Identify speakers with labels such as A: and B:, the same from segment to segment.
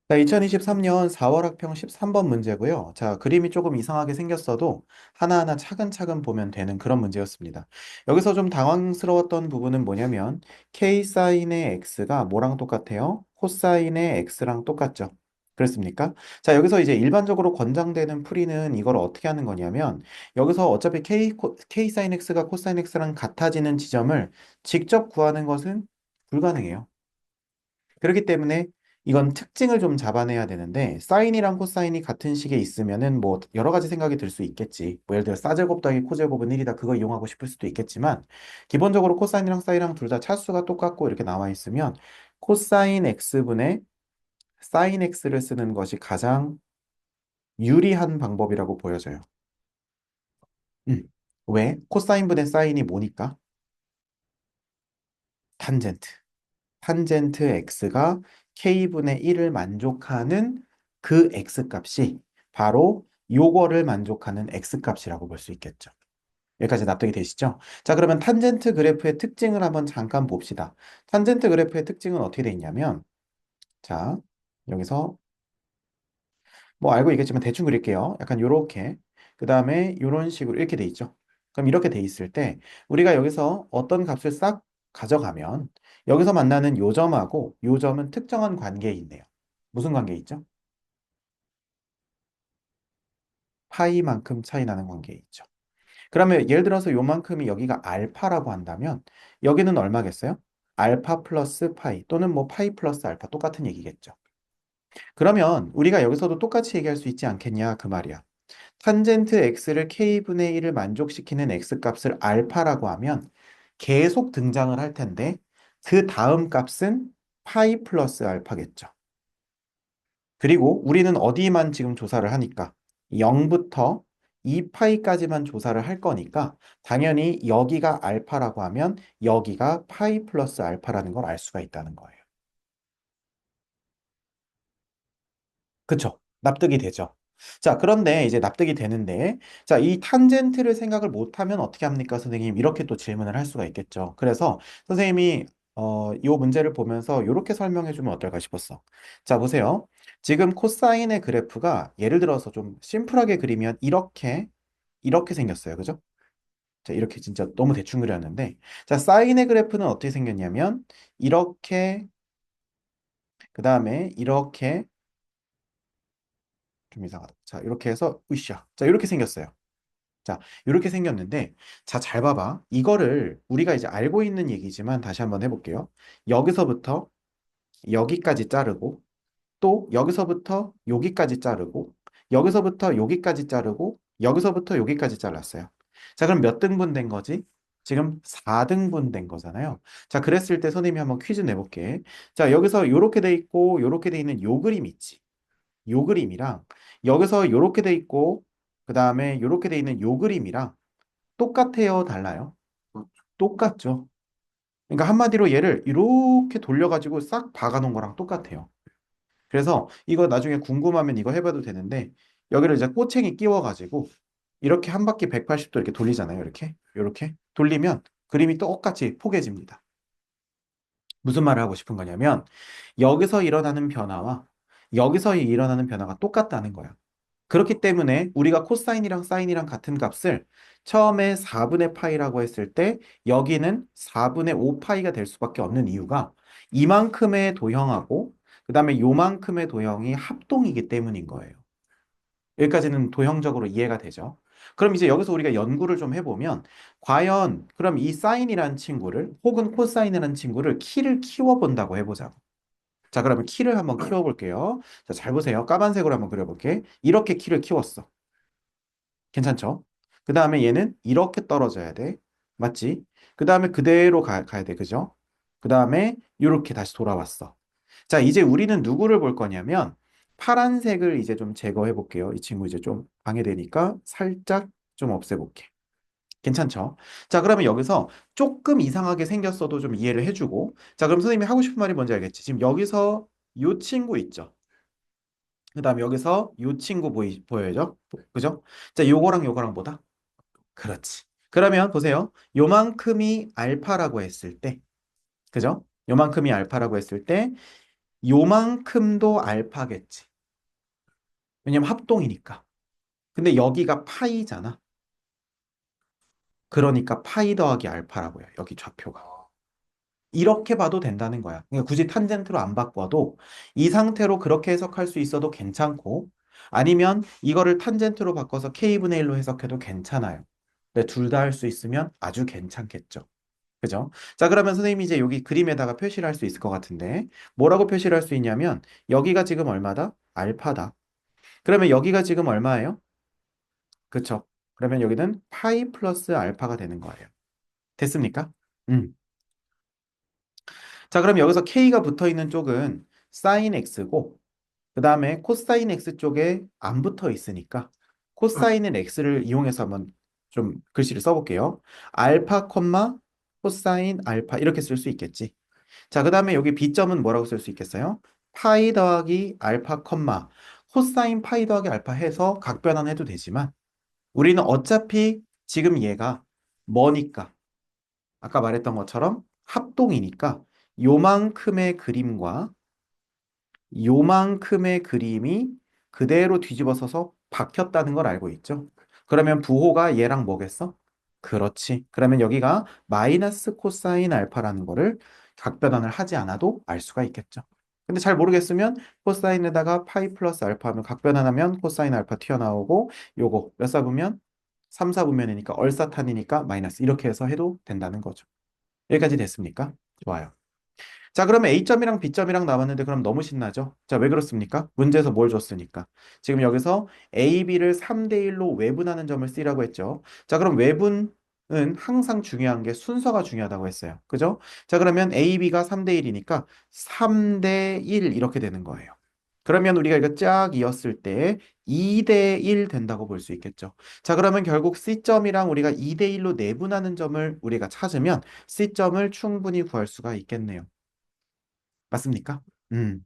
A: 자, 2023년 4월 학평 13번 문제고요. 자, 그림이 조금 이상하게 생겼어도 하나하나 차근차근 보면 되는 그런 문제였습니다. 여기서 좀 당황스러웠던 부분은 뭐냐면 k 사인의 x가 뭐랑 똑같아요? 코사인의 x랑 똑같죠. 그렇습니까? 자, 여기서 이제 일반적으로 권장되는 풀이는 이걸 어떻게 하는 거냐면 여기서 어차피 k 사인 x가 코사인 x랑 같아지는 지점을 직접 구하는 것은 불가능해요. 그렇기 때문에 이건 특징을 좀 잡아내야 되는데 사인이랑 코사인이 같은 식에 있으면은 뭐 여러 가지 생각이 들 수 있겠지. 뭐 예를 들어 사제곱 더하기 코제곱은 1이다. 그거 이용하고 싶을 수도 있겠지만 기본적으로 코사인이랑 사인이랑 둘 다 차수가 똑같고 이렇게 나와 있으면 코사인 x분의 사인 x를 쓰는 것이 가장 유리한 방법이라고 보여져요. 음. 왜? 코사인분의 사인이 뭐니까? 탄젠트. 탄젠트 x가 k분의 1을 만족하는 그 x값이 바로 요거를 만족하는 x값이라고 볼 수 있겠죠. 여기까지 납득이 되시죠? 자, 그러면 탄젠트 그래프의 특징을 한번 잠깐 봅시다. 탄젠트 그래프의 특징은 어떻게 돼 있냐면, 자, 여기서 뭐 알고 있겠지만 대충 그릴게요. 약간 요렇게. 그 다음에 요런 식으로 이렇게 돼 있죠. 그럼 이렇게 돼 있을 때 우리가 여기서 어떤 값을 싹 가져가면 여기서 만나는 요점하고 요점은 특정한 관계에 있네요. 무슨 관계에 있죠? 파이만큼 차이 나는 관계에 있죠. 그러면 예를 들어서 요만큼이 여기가 알파라고 한다면 여기는 얼마겠어요? 알파 플러스 파이 또는 뭐 파이 플러스 알파 똑같은 얘기겠죠. 그러면 우리가 여기서도 똑같이 얘기할 수 있지 않겠냐 그 말이야. 탄젠트 x를 k분의 1을 만족시키는 x값을 알파라고 하면 계속 등장을 할 텐데 그 다음 값은 파이 플러스 알파겠죠. 그리고 우리는 어디만 지금 조사를 하니까 0부터 2파이까지만 조사를 할 거니까 당연히 여기가 알파라고 하면 여기가 파이 플러스 알파라는 걸 알 수가 있다는 거예요. 그쵸? 납득이 되죠. 자, 그런데 이제 납득이 되는데, 자, 이 탄젠트를 생각을 못하면 어떻게 합니까, 선생님? 이렇게 또 질문을 할 수가 있겠죠. 그래서 선생님이 요 문제를 보면서 이렇게 설명해 주면 어떨까 싶었어. 자, 보세요. 지금 코사인의 그래프가 예를 들어서 좀 심플하게 그리면 이렇게 생겼어요. 그죠? 자, 이렇게 진짜 너무 대충 그렸는데, 자, 사인의 그래프는 어떻게 생겼냐면, 이렇게, 그 다음에 이렇게, 좀 이상하다. 자, 이렇게 해서 으쌰. 자, 이렇게 생겼어요. 자, 이렇게 생겼는데 자, 잘 봐봐. 이거를 우리가 이제 알고 있는 얘기지만 다시 한번 해볼게요. 여기서부터 여기까지 자르고 또 여기서부터 여기까지 자르고 여기서부터 여기까지 자르고 여기서부터 여기까지 잘랐어요. 자, 그럼 몇 등분 된 거지? 지금 4등분 된 거잖아요. 자, 그랬을 때 선생님이 한번 퀴즈 내볼게. 자, 여기서 이렇게 돼 있고 이렇게 돼 있는 요 그림 있지. 요 그림이랑 여기서 요렇게 돼 있고 그 다음에 요렇게 돼 있는 요 그림이랑 똑같아요, 달라요? 똑같죠. 그러니까 한마디로 얘를 이렇게 돌려가지고 싹 박아놓은 거랑 똑같아요. 그래서 이거 나중에 궁금하면 이거 해봐도 되는데 여기를 이제 꼬챙이 끼워가지고 이렇게 한 바퀴 180도 이렇게 돌리잖아요. 이렇게 돌리면 그림이 똑같이 포개집니다. 무슨 말을 하고 싶은 거냐면 여기서 일어나는 변화와 여기서 일어나는 변화가 똑같다는 거야. 그렇기 때문에 우리가 코사인이랑 사인이랑 같은 값을 처음에 4분의 파이라고 했을 때 여기는 4분의 5파이가 될 수밖에 없는 이유가 이만큼의 도형하고 그 다음에 요만큼의 도형이 합동이기 때문인 거예요. 여기까지는 도형적으로 이해가 되죠. 그럼 이제 여기서 우리가 연구를 좀 해보면 과연 그럼 이 사인이라는 친구를 혹은 코사인이라는 친구를 키를 키워본다고 해보자고. 자, 그러면 키를 한번 키워볼게요. 자, 잘 보세요. 까만색으로 한번 그려볼게. 이렇게 키를 키웠어. 괜찮죠? 그 다음에 얘는 이렇게 떨어져야 돼. 맞지? 그 다음에 그대로 가야 돼. 그죠? 그 다음에 이렇게 다시 돌아왔어. 자, 이제 우리는 누구를 볼 거냐면 파란색을 이제 좀 제거해 볼게요. 이 친구 이제 좀 방해되니까 살짝 좀 없애볼게. 괜찮죠? 자, 그러면 여기서 조금 이상하게 생겼어도 좀 이해를 해주고 자, 그럼 선생님이 하고 싶은 말이 뭔지 알겠지? 지금 여기서 이 친구 있죠? 그 다음에 여기서 이 친구 보여요? 그죠? 자, 요거랑 요거랑 뭐다? 그렇지. 그러면 보세요. 요만큼이 알파라고 했을 때, 그죠? 요만큼이 알파라고 했을 때, 요만큼도 알파겠지. 왜냐면 합동이니까. 근데 여기가 파이잖아. 그러니까 파이 더하기 알파라고요. 여기 좌표가. 이렇게 봐도 된다는 거야. 그러니까 굳이 탄젠트로 안 바꿔도 이 상태로 그렇게 해석할 수 있어도 괜찮고 아니면 이거를 탄젠트로 바꿔서 k분의 1로 해석해도 괜찮아요. 근데 둘 다 할 수 있으면 아주 괜찮겠죠. 그죠? 자, 그러면 선생님이 이제 여기 그림에다가 표시를 할 수 있을 것 같은데 뭐라고 표시를 할 수 있냐면 여기가 지금 얼마다? 알파다. 그러면 여기가 지금 얼마예요? 그쵸? 그러면 여기는 파이 플러스 알파가 되는 거예요. 됐습니까? 음. 자, 그럼 여기서 k가 붙어 있는 쪽은 sin x고 그 다음에 코사인 x 쪽에 안 붙어 있으니까 코사인은 x를 이용해서 한번 좀 글씨를 써볼게요. 알파 콤마 코사인 알파 이렇게 쓸 수 있겠지. 자, 그 다음에 여기 b점은 뭐라고 쓸 수 있겠어요? 파이 더하기 알파 콤마 코사인 파이 더하기 알파 해서 각변환해도 되지만 우리는 어차피 지금 얘가 뭐니까 아까 말했던 것처럼 합동이니까 요만큼의 그림과 요만큼의 그림이 그대로 뒤집어서서 박혔다는 걸 알고 있죠. 그러면 부호가 얘랑 뭐겠어? 그렇지. 그러면 여기가 마이너스 코사인 알파라는 거를 각변환을 하지 않아도 알 수가 있겠죠. 근데 잘 모르겠으면 코사인에다가 파이 플러스 알파 하면 각변환하면 코사인 알파 튀어나오고 요거 몇 사분면? 3, 4분면이니까 얼사탄이니까 마이너스 이렇게 해서 해도 된다는 거죠. 여기까지 됐습니까? 좋아요. 자, 그러면 A점이랑 B점이랑 남았는데 그럼 너무 신나죠? 자, 왜 그렇습니까? 문제에서 뭘 줬으니까. 지금 여기서 A, B를 3대 1로 외분하는 점을 C라고 했죠. 자, 그럼 외분은 항상 중요한 게 순서가 중요하다고 했어요. 그죠? 자, 그러면 A, B가 3대 1이니까 3대 1 이렇게 되는 거예요. 그러면 우리가 이거 쫙 이었을 때 2대 1 된다고 볼 수 있겠죠. 자, 그러면 결국 C점이랑 우리가 2대 1로 내분하는 점을 우리가 찾으면 C점을 충분히 구할 수가 있겠네요. 맞습니까? 음.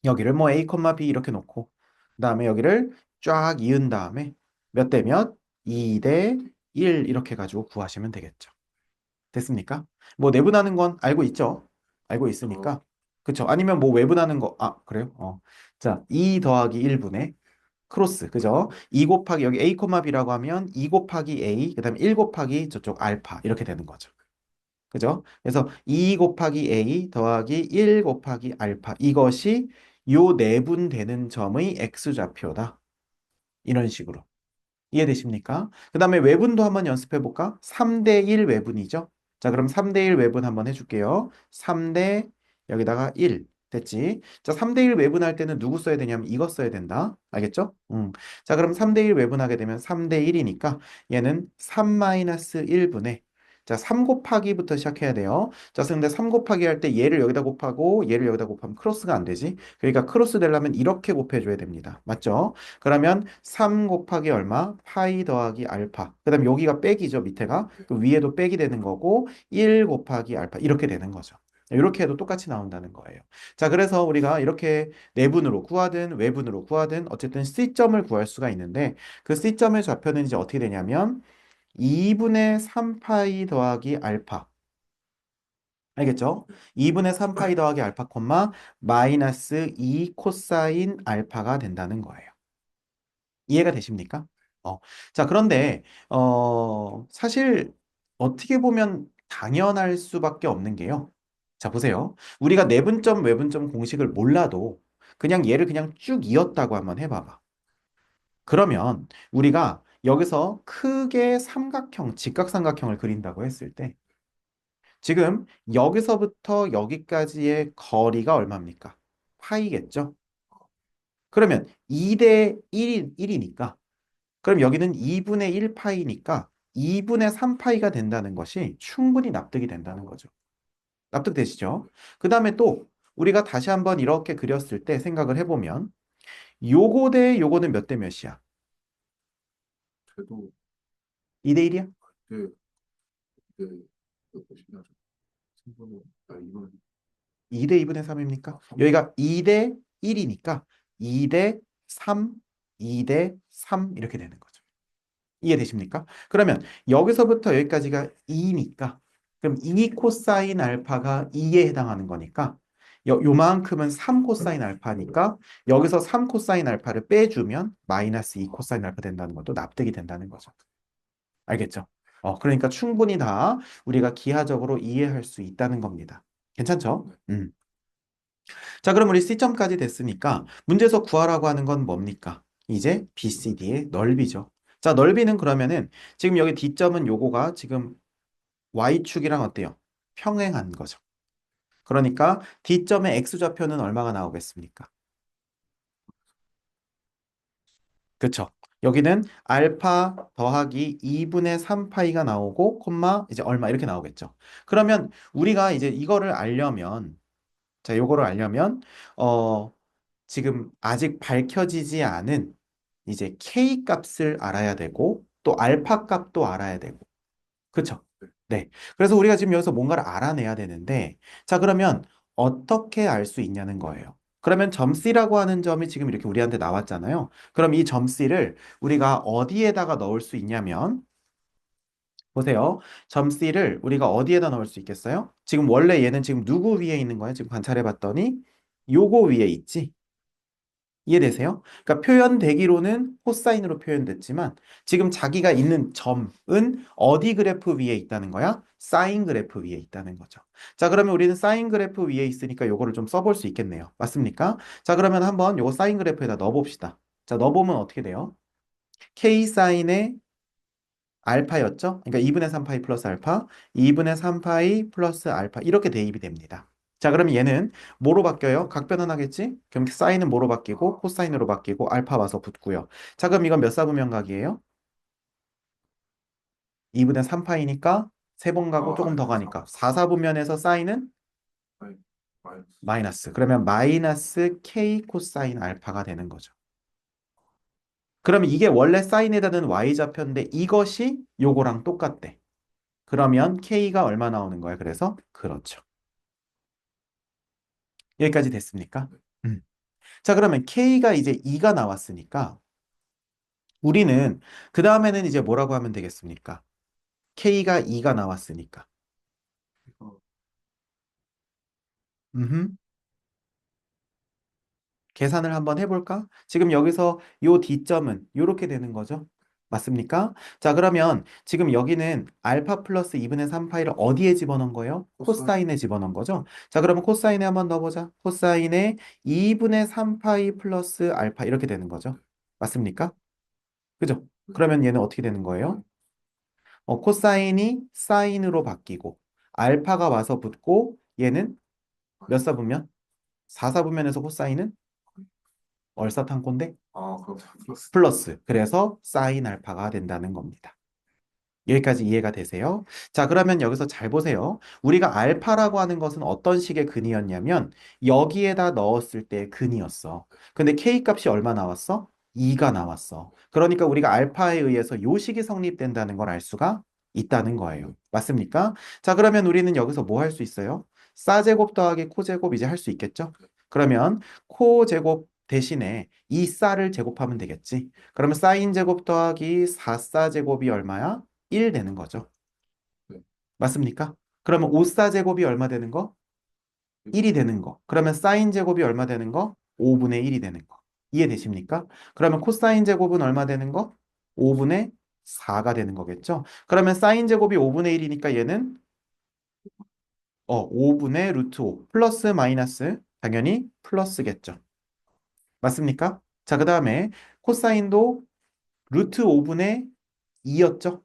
A: 여기를 뭐 A, B 이렇게 놓고 그다음에 여기를 쫙 이은 다음에 몇 대 몇? 2 대 1 이렇게 가지고 구하시면 되겠죠. 됐습니까? 뭐 내분하는 건 알고 있죠? 알고 있으니까. 그쵸? 아니면 뭐 외분하는 거, 아, 그래요? 자, 2 더하기 1분의 크로스, 그죠? 2 곱하기 여기 A, B라고 하면 2 곱하기 A, 그 다음에 1 곱하기 저쪽 알파 이렇게 되는 거죠. 그죠? 그래서 2 곱하기 A 더하기 1 곱하기 알파 이것이 요 내분되는 점의 x좌표다. 이런 식으로. 이해되십니까? 그 다음에 외분도 한번 연습해 볼까? 3대 1 외분이죠. 자, 그럼 3대 1 외분 한번 해줄게요. 3대 여기다가 1 됐지? 자, 3대 1 외분할 때는 누구 써야 되냐면 이거 써야 된다. 알겠죠? 자, 그럼 3대 1 외분하게 되면 3대 1이니까 얘는 3-1분의 자, 3 곱하기부터 시작해야 돼요. 자, 근데 3 곱하기 할 때 얘를 여기다 곱하고 얘를 여기다 곱하면 크로스가 안 되지. 그러니까 크로스 되려면 이렇게 곱해줘야 됩니다. 맞죠? 그러면 3 곱하기 얼마? 파이 더하기 알파. 그 다음에 여기가 빼기죠, 밑에가. 그 위에도 빼기 되는 거고 1 곱하기 알파 이렇게 되는 거죠. 이렇게 해도 똑같이 나온다는 거예요. 자, 그래서 우리가 이렇게 내분으로 구하든 외분으로 구하든 어쨌든 C점을 구할 수가 있는데 그 C점의 좌표는 이제 어떻게 되냐면 2분의 3파이 더하기 알파. 알겠죠? 2분의 3파이 더하기 알파 콤마 마이너스 2 코사인 알파가 된다는 거예요. 이해가 되십니까? 어. 자, 그런데, 사실, 어떻게 보면 당연할 수밖에 없는 게요. 자, 보세요. 우리가 내분점, 외분점 공식을 몰라도 그냥 얘를 그냥 쭉 이었다고 한번 해봐봐. 그러면 우리가 여기서 크게 삼각형, 직각삼각형을 그린다고 했을 때 지금 여기서부터 여기까지의 거리가 얼마입니까? 파이겠죠? 그러면 2대 1이니까 그럼 여기는 2분의 1파이니까 2분의 3파이가 된다는 것이 충분히 납득이 된다는 거죠. 납득되시죠? 그 다음에 또 우리가 다시 한번 이렇게 그렸을 때 생각을 해보면 요거 대 요거는 몇 대 몇이야?
B: 그래도
A: 2대 1이야?
B: 그, 보시면 이거는
A: 2대 2분의 3입니까? 여기가 2대 1이니까 2대 3, 2대 3 이렇게 되는 거죠. 이해되십니까? 그러면 여기서부터 여기까지가 2니까 그럼 2 코사인 알파가 2에 해당하는 거니까 요만큼은 3 코사인 알파니까 여기서 3 코사인 알파를 빼주면 마이너스 2 코사인 알파 된다는 것도 납득이 된다는 거죠. 알겠죠? 그러니까 충분히 다 우리가 기하적으로 이해할 수 있다는 겁니다. 괜찮죠? 자, 그럼 우리 C점까지 됐으니까 문제에서 구하라고 하는 건 뭡니까? 이제 BCD의 넓이죠. 자, 넓이는 그러면은 지금 여기 D점은 요거가 지금 Y축이랑 어때요? 평행한 거죠. 그러니까 D점의 X좌표는 얼마가 나오겠습니까? 그쵸? 여기는 알파 더하기 2분의 3파이가 나오고 콤마 이제 얼마 이렇게 나오겠죠. 그러면 우리가 이제 이거를 알려면 자, 요거를 알려면 어 지금 아직 밝혀지지 않은 이제 K 값을 알아야 되고 또 알파 값도 알아야 되고 그쵸? 네. 그래서 우리가 지금 여기서 뭔가를 알아내야 되는데 자, 그러면 어떻게 알 수 있냐는 거예요. 그러면 점 C라고 하는 점이 지금 이렇게 우리한테 나왔잖아요. 그럼 이 점 C를 우리가 어디에다가 넣을 수 있냐면 보세요. 점 C를 우리가 어디에다 넣을 수 있겠어요? 지금 원래 얘는 지금 누구 위에 있는 거예요? 지금 관찰해 봤더니 요거 위에 있지. 이해되세요? 그러니까 표현되기로는 코사인으로 표현됐지만 지금 자기가 있는 점은 어디 그래프 위에 있다는 거야? 사인 그래프 위에 있다는 거죠. 자, 그러면 우리는 사인 그래프 위에 있으니까 요거를 좀 써볼 수 있겠네요. 맞습니까? 자, 그러면 한번 요거 사인 그래프에다 넣어봅시다. 자, 넣어보면 어떻게 돼요? K 사인의 알파였죠? 그러니까 2분의 3파이 플러스 알파, 2분의 3파이 플러스 알파 이렇게 대입이 됩니다. 자, 그러면 얘는 뭐로 바뀌어요? 각변환하겠지? 그럼 사인은 뭐로 바뀌고 코사인으로 바뀌고 알파 와서 붙고요. 자, 그럼 이건 몇 사분면각이에요? 2분의 3파이니까 세 번 가고 조금 더 가니까 4사분면에서 사인은 마이너스. 그러면 마이너스 K 코사인 알파가 되는 거죠. 그러면 이게 원래 사인에다는 Y좌표인데 이것이 요거랑 똑같대. 그러면 K가 얼마 나오는 거야? 그래서 그렇죠. 여기까지 됐습니까? 음. 자, 그러면 K가 이제 2가 나왔으니까 우리는 그 다음에는 이제 뭐라고 하면 되겠습니까? K가 2가 나왔으니까. 음흠. 계산을 한번 해볼까? 지금 여기서 요 D점은 요렇게 되는 거죠. 맞습니까? 자, 그러면 지금 여기는 알파 플러스 2분의 3파이를 어디에 집어넣은 거예요? 코사인에 집어넣은 거죠. 자, 그러면 코사인에 한번 넣어보자. 코사인에 2분의 3파이 플러스 알파 이렇게 되는 거죠. 맞습니까? 그죠? 그러면 얘는 어떻게 되는 거예요? 코사인이 사인으로 바뀌고 알파가 와서 붙고 얘는 몇 사분면? 4사분면에서 코사인은 얼사탄고인데 플러스. 그래서 사인 알파가 된다는 겁니다. 여기까지 이해가 되세요? 자, 그러면 여기서 잘 보세요. 우리가 알파라고 하는 것은 어떤 식의 근이었냐면 여기에다 넣었을 때 근이었어. 근데 K 값이 얼마 나왔어? 2가 나왔어. 그러니까 우리가 알파에 의해서 요 식이 성립된다는 걸 알 수가 있다는 거예요. 맞습니까? 자, 그러면 우리는 여기서 뭐 할 수 있어요? 사제곱 더하기 코제곱 이제 할 수 있겠죠? 그러면 코제곱 대신에 이 쌀을 제곱하면 되겠지. 그러면 사인 제곱 더하기 4사 제곱이 얼마야? 1 되는 거죠. 맞습니까? 그러면 5사 제곱이 얼마 되는 거? 1이 되는 거. 그러면 사인 제곱이 얼마 되는 거? 5분의 1이 되는 거. 이해되십니까? 그러면 코사인 제곱은 얼마 되는 거? 5분의 4가 되는 거겠죠? 그러면 사인 제곱이 5분의 1이니까 얘는 5분의 루트 5 플러스 마이너스 당연히 플러스겠죠. 맞습니까? 자, 그 다음에 코사인도 루트 5분의 2였죠?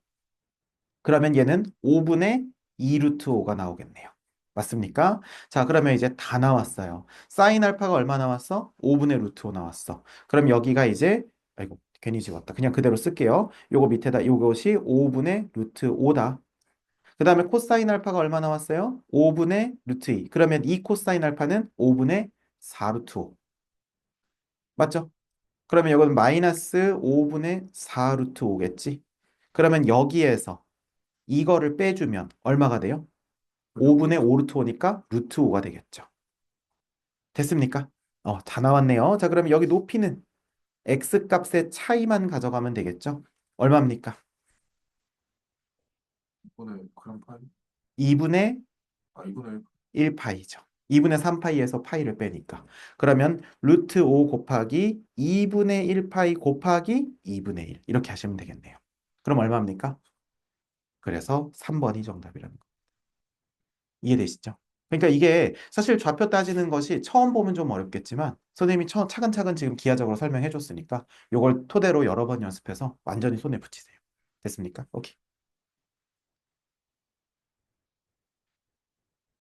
A: 그러면 얘는 5분의 2 루트 5가 나오겠네요. 맞습니까? 자, 그러면 이제 다 나왔어요. 사인 알파가 얼마 나왔어? 5분의 루트 5 나왔어. 그럼 여기가 이제, 아이고, 괜히 지웠다. 그냥 그대로 쓸게요. 요거 밑에다, 요것이 5분의 루트 5다. 그 다음에 코사인 알파가 얼마 나왔어요? 5분의 루트 2. 그러면 이 코사인 알파는 5분의 4 루트 5. 맞죠? 그러면 이건 마이너스 5분의 4 루트 5겠지? 그러면 여기에서 이거를 빼주면 얼마가 돼요? 5분의 5 루트 5니까 루트 5가 되겠죠. 됐습니까? 다 나왔네요. 자, 그러면 여기 높이는 x 값의 차이만 가져가면 되겠죠? 얼마입니까? 2분의 1파이죠. 2분의 3파이에서 파이를 빼니까. 그러면 루트 5 곱하기 2분의 1 파이 곱하기 2분의 1. 이렇게 하시면 되겠네요. 그럼 얼마입니까? 그래서 3번이 정답이라는 거. 이해되시죠? 그러니까 이게 사실 좌표 따지는 것이 처음 보면 좀 어렵겠지만 선생님이 차근차근 지금 기하적으로 설명해 줬으니까 이걸 토대로 여러 번 연습해서 완전히 손에 붙이세요. 됐습니까? 오케이.